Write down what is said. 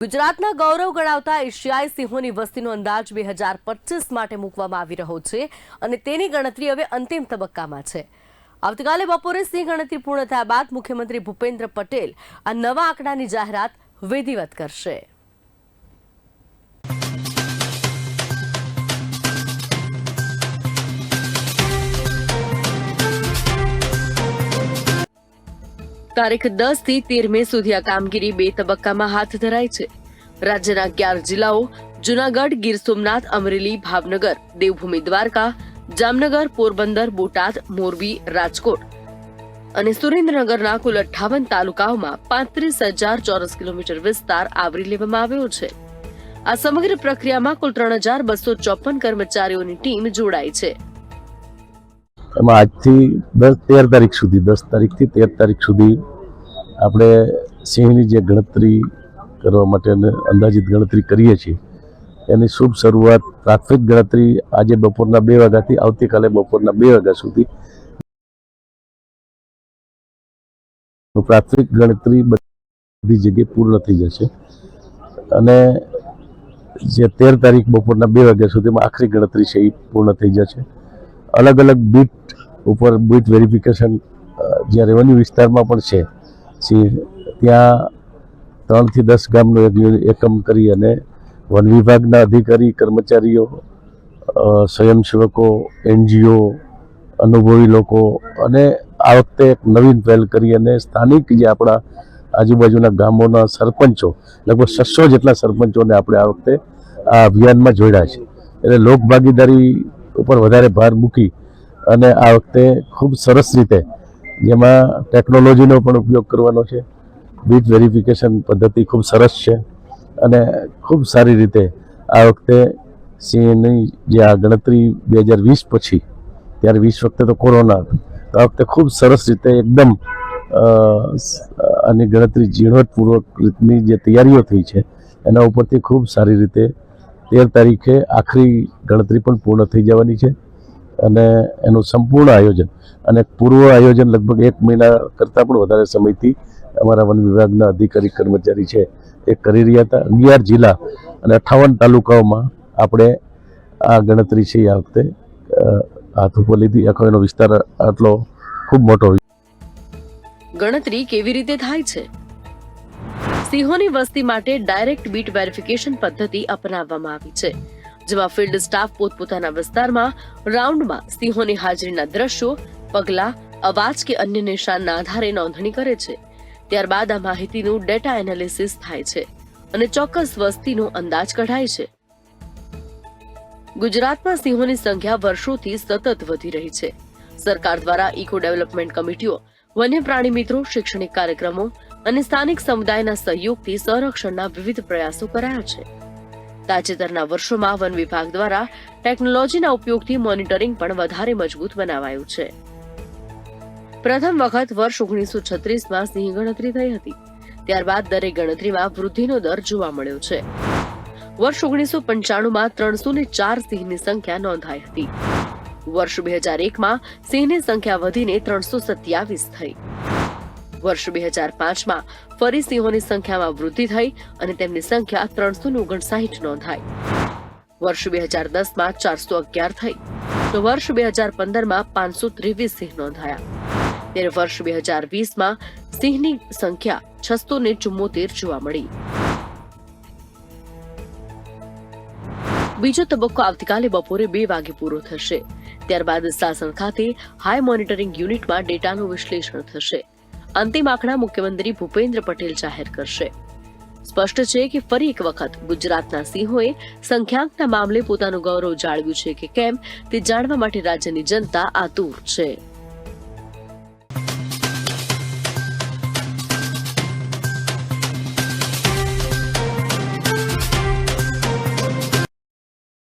ગુજરાતના ગૌરવ ગણાવતા એશિયાઈ સિંહોની વસ્તીનો અંદાજ 2025 માટે મૂકવામાં આવી રહ્યો છે અને તેની ગણતરી હવે અંતિમ તબક્કામાં છે. આવતીકાલે બપોરે સિંહ ગણતરી પૂર્ણ થયા બાદ મુખ્યમંત્રી ભૂપેન્દ્ર પટેલ આ નવા આંકડાની જાહેરાત વિધિવત કરશે. તારીખ 10 થી 13 મે સુધી આ કામગીરી 2 તબક્કામાં હાથ ધરાઈ છે. રાજ્યના 11 જિલ્લાઓ જૂનાગઢ, ગીર સોમનાથ, અમરેલી, ભાવનગર, દેવભૂમિ દ્વારકા, જામનગર, પોરબંદર, બોટાદ, મોરબી, રાજકોટ અને સુરેન્દ્રનગરના કુલ 58 તાલુકાઓમાં 35,000 ચોરસ કિલોમીટર વિસ્તાર આવરી લેવામાં આવ્યો છે. આ સમગ્ર પ્રક્રિયામાં કુલ 3,254 કર્મચારીઓની ટીમ જોડાઈ છે. એમાં આજથી 13 તારીખ સુધી 10 તારીખથી 13 તારીખ સુધી આપણે સિંહની જે ગણતરી કરવા માટે અંદાજિત ગણતરી કરીએ છીએ એની શુભ શરૂઆત પ્રાથમિક ગણતરી આજે બપોરના 2 વાગ્યાથી આવતીકાલે બપોરના 2 વાગ્યા સુધી પ્રાથમિક ગણતરી બધી જગ્યાએ પૂર્ણ થઈ જશે અને જે 13 તારીખ બપોરના 2 વાગ્યા સુધીમાં આખરી ગણતરી છે એ પૂર્ણ થઈ જશે. અલગ અલગ બીટ ઉપર બીટ વેરિફિકેશન જ્યાં રેવન્યુ વિસ્તારમાં પણ છે ત્યાં 3 થી 10 ગામનો એકમ કરી અને વન વિભાગના અધિકારી, કર્મચારીઓ, સ્વયંસેવકો, NGO, અનુભવી લોકો અને આ વખતે એક નવીન પહેલ કરી અને સ્થાનિક જે આપણા આજુબાજુના ગામોના સરપંચો લગભગ 600 જેટલા સરપંચોને આપણે આ વખતે આ અભિયાનમાં જોડ્યા છે. એટલે લોકભાગીદારી ઉપર વધારે ભાર મૂકી અને આ વખતે ખૂબ સરસ રીતે જેમાં ટેકનોલોજીનો પણ ઉપયોગ કરવાનો છે. બીટ વેરિફિકેશન પદ્ધતિ ખૂબ સરસ છે અને ખૂબ સારી રીતે આ વખતે સિંહની જે આ ગણતરી 2020 પછી, ત્યારે 20 વખતે તો કોરોના હતો, તો આ વખતે ખૂબ સરસ રીતે એકદમ આની ગણતરી ઝીણવટપૂર્વક રીતની જે તૈયારીઓ થઈ છે એના ઉપરથી ખૂબ સારી રીતે 13 તારીખે આખરી ગણતરી પણ પૂર્ણ થઈ જવાની છે અને એનું સંપૂર્ણ આયોજન અને પૂર્વ આયોજન લગભગ 1 મહિના કરતાં પણ વધારે સમયથી અમારા વન વિભાગના અધિકારી કર્મચારી છે એ કરી રહ્યા હતા. 11 જિલ્લા અને 58 તાલુકાઓમાં આપણે આ ગણતરી છે આ વખતે હાથ ઉપર લીધી. આખો એનો વિસ્તાર આટલો ખૂબ મોટો. ગણતરી કેવી રીતે થાય છે? સિંહોની વસ્તી માટે ડાયરેક્ટ બીટ વેરિફિકેશન પદ્ધતિ અપનાવવામાં આવી છે, જેમાં ફિલ્ડ સ્ટાફ પોતપોતાના વિસ્તારમાં રાઉન્ડમાં સિંહોની હાજરીના દ્રશ્યો, પગલા, અવાજ કે અન્ય નિશાનના આધારે નોંધણી કરે છે. ત્યારબાદ આ માહિતીનું ડેટા એનાલિસિસ થાય છે અને ચોક્કસ વસ્તીનો અંદાજ કઢાય છે. ગુજરાતમાં સિંહોની સંખ્યા વર્ષોથી સતત વધી રહી છે. સરકાર દ્વારા ઇકો ડેવલપમેન્ટ કમિટીઓ, વન્ય પ્રાણી મિત્રો, શૈક્ષણિક કાર્યક્રમો અને સ્થાનિક સમુદાયના સહયોગથી સંરક્ષણના વિવિધ પ્રયાસો કરાયા છે. તાજેતરના વર્ષોમાં વન વિભાગ દ્વારા ટેકનોલોજીના ઉપયોગથી મોનિટરિંગ પણ વધારે મજબૂત બનાવાયું છે. પ્રથમ વખત વર્ષ 1936માં સિંહ ગણતરી થઈ હતી. ત્યારબાદ દરેક ગણતરીમાં વૃદ્ધિનો દર જોવા મળ્યો છે. વર્ષ 1995માં 304 સિંહની સંખ્યા નોંધાઈ હતી. વર્ષ 2001માં સિંહની સંખ્યા વધીને 327 થઈ. વર્ષ 2005માં ફરી સિંહોની સંખ્યામાં વૃદ્ધિ થઈ અને તેમની સંખ્યા 359 નોંધાઈ. વર્ષ 2010માં 411 થઈ તો વર્ષ 2015માં 523 સિંહ નોંધાયા. ત્યારે વર્ષ 2020માં સિંહની સંખ્યા 674 જોવા મળી. બીજો તબક્કો આવતીકાલે બપોરે 2 વાગે પૂરો થશે. ત્યારબાદ શાસન ખાતે હાઈ મોનિટરિંગ યુનિટમાં ડેટાનું વિશ્લેષણ થશે. અંતિમ આંકડા મુખ્યમંત્રી ભૂપેન્દ્ર પટેલ જાહેર કરશે. સ્પષ્ટ છે કે ફરી એક વખત ગુજરાતના સિંહોએ સંખ્યાંકના મામલે પોતાનું ગૌરવ જાળવ્યું છે કે કેમ તે જાણવા માટે રાજ્યની જનતા આતુર છે.